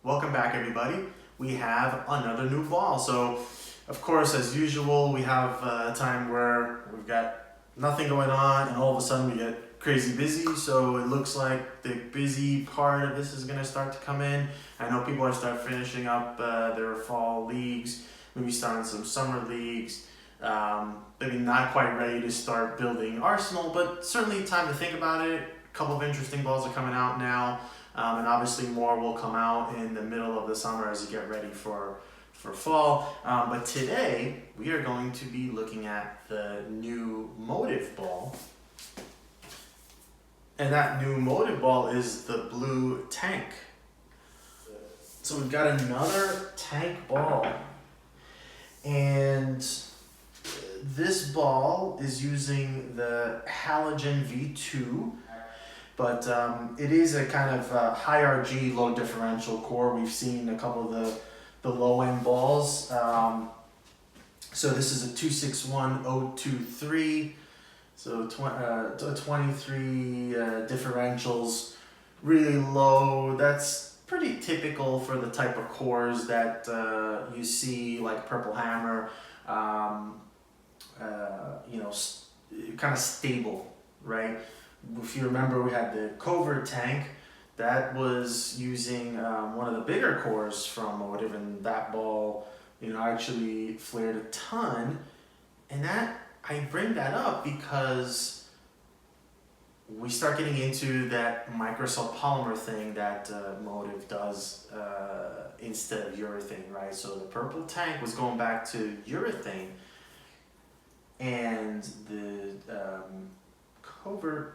Welcome back, everybody. We have another new ball. So, of course, as usual, we have a time where we've got nothing going on and all of a sudden we get crazy busy. So it looks like the busy part of this is going to start to come in. I know people are start finishing up their fall leagues, maybe starting some summer leagues. Maybe not quite ready to start building arsenal, but certainly time to think about it. A couple of interesting balls are coming out now. And obviously more will come out in the middle of the summer as you get ready for fall. But today we are going to be looking at the new Motiv ball. And that new Motiv ball is the blue tank. So we've got another tank ball. And this ball is using the halogen V2. But it is a kind of high RG, low differential core. We've seen a couple of the low end balls. So this is a 261023. So 23 differentials, really low. That's pretty typical for the type of cores that you see, like Purple Hammer. Kind of stable, right? If you remember, we had the Covert tank that was using one of the bigger cores from Motiv, and that ball, actually flared a ton. And that I bring that up because we start getting into that Microcell polymer thing that Motiv does instead of urethane, right? So the purple tank was going back to urethane, and the Covert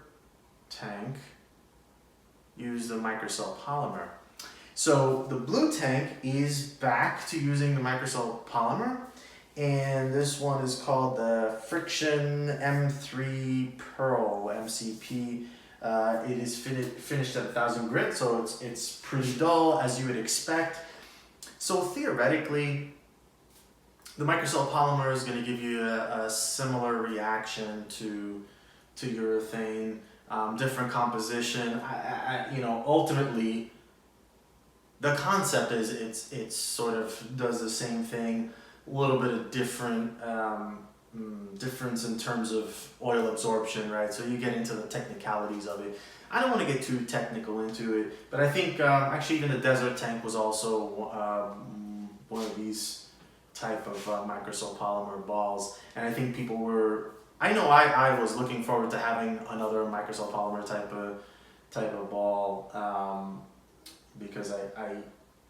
tank used the Microcell polymer. So the blue tank is back to using the Microcell polymer, and this one is called the Friction M3 Pearl MCP. It is finished at 1000 grit, so it's pretty dull as you would expect. So theoretically, the Microcell polymer is going to give you a similar reaction to urethane. Different composition. Ultimately, the concept is it's sort of does the same thing. A little bit of different difference in terms of oil absorption, right? So you get into the technicalities of it. I don't want to get too technical into it, but I think actually even the Desert tank was also one of these type of Microcell polymer balls, and I think people were. I know I was looking forward to having another Microcell polymer type of ball because I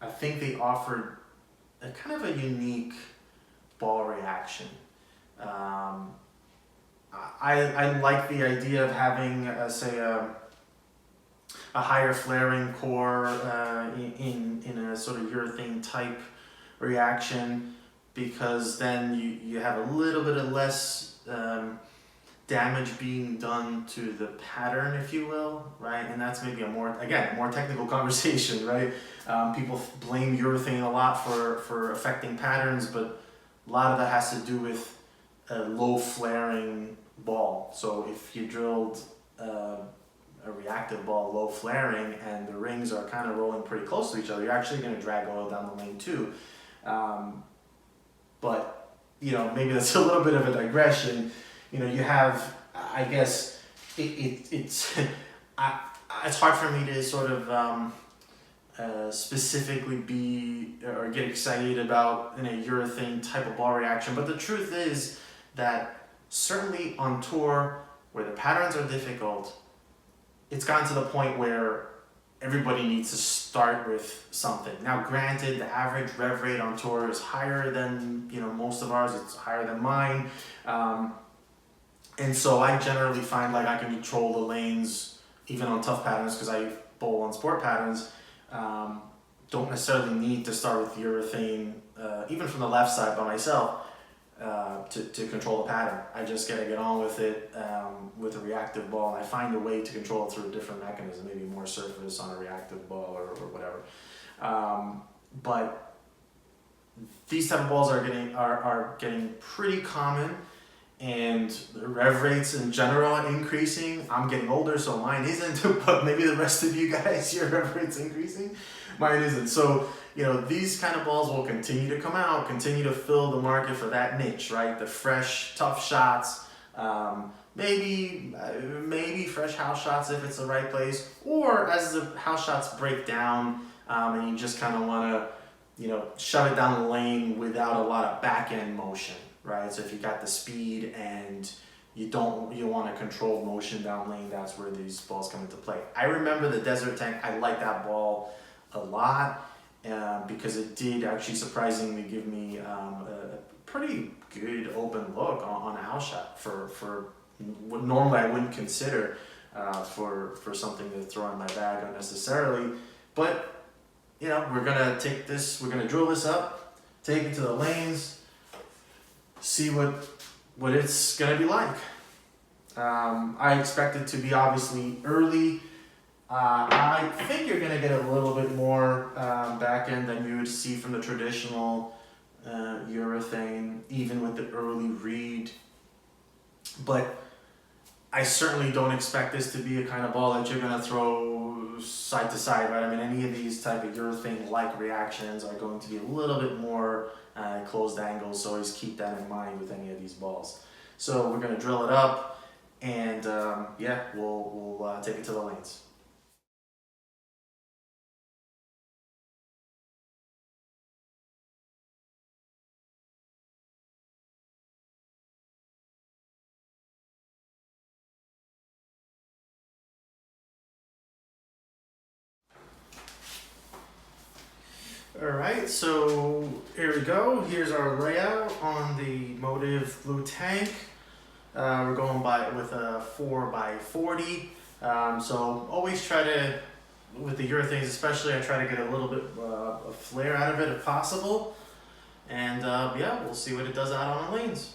think they offered a kind of a unique ball reaction. I like the idea of having say a higher flaring core in a sort of urethane type reaction, because then you have a little bit of less damage being done to the pattern, if you will, right? And that's maybe a more technical conversation, right? People blame urethane a lot for affecting patterns, but a lot of that has to do with a low flaring ball. So if you drilled a reactive ball low flaring and the rings are kind of rolling pretty close to each other, you're actually going to drag oil down the lane too. But maybe that's a little bit of a digression. You have, I guess, it's hard for me to sort of specifically be or get excited about in a urethane type of ball reaction. But the truth is that certainly on tour, where the patterns are difficult, it's gotten to the point where everybody needs to start with something. Now, granted, the average rev rate on tour is higher than most of ours. It's higher than mine, and so I generally find like I can control the lanes even on tough patterns because I bowl on sport patterns. Don't necessarily need to start with urethane, even from the left side by myself, to control the pattern. I just gotta get on with it with a reactive ball, and I find a way to control it through a different mechanism, maybe more surface on a reactive ball or whatever. But these type of balls are getting pretty common, and the rev rates in general are increasing. I'm getting older, so mine isn't, but maybe the rest of you guys, your rev rate's increasing. Mine isn't. So, you know, these kind of balls will continue to come out, continue to fill the market for that niche, right? The fresh, tough shots, maybe fresh house shots if it's the right place, or as the house shots break down, and you just kind of want to, you know, shove it down the lane without a lot of back end motion, right? So if you got the speed and you want to control motion down lane, that's where these balls come into play. I remember the Desert Tank. I like that ball a lot because it did actually surprisingly give me a pretty good open look on a house shot for what normally I wouldn't consider for something to throw in my bag unnecessarily. But you know, we're gonna take this, we're gonna drill this up, take it to the lanes, see what it's gonna be like. I expect it to be obviously early. I think you're gonna get a little bit more back end than you would see from the traditional urethane, even with the early read. But I certainly don't expect this to be a kind of ball that you're gonna throw side to side, right? I mean, any of these type of urethane-like reactions are going to be a little bit more closed angles, so always keep that in mind with any of these balls. So we're gonna drill it up, and yeah, we'll take it to the lanes. Alright, so here we go. Here's our layout on the Motiv blue tank. We're going with a 4x40. So always try to, with the urethanes especially, I try to get a little bit of flare out of it if possible. And yeah, we'll see what it does out on the lanes.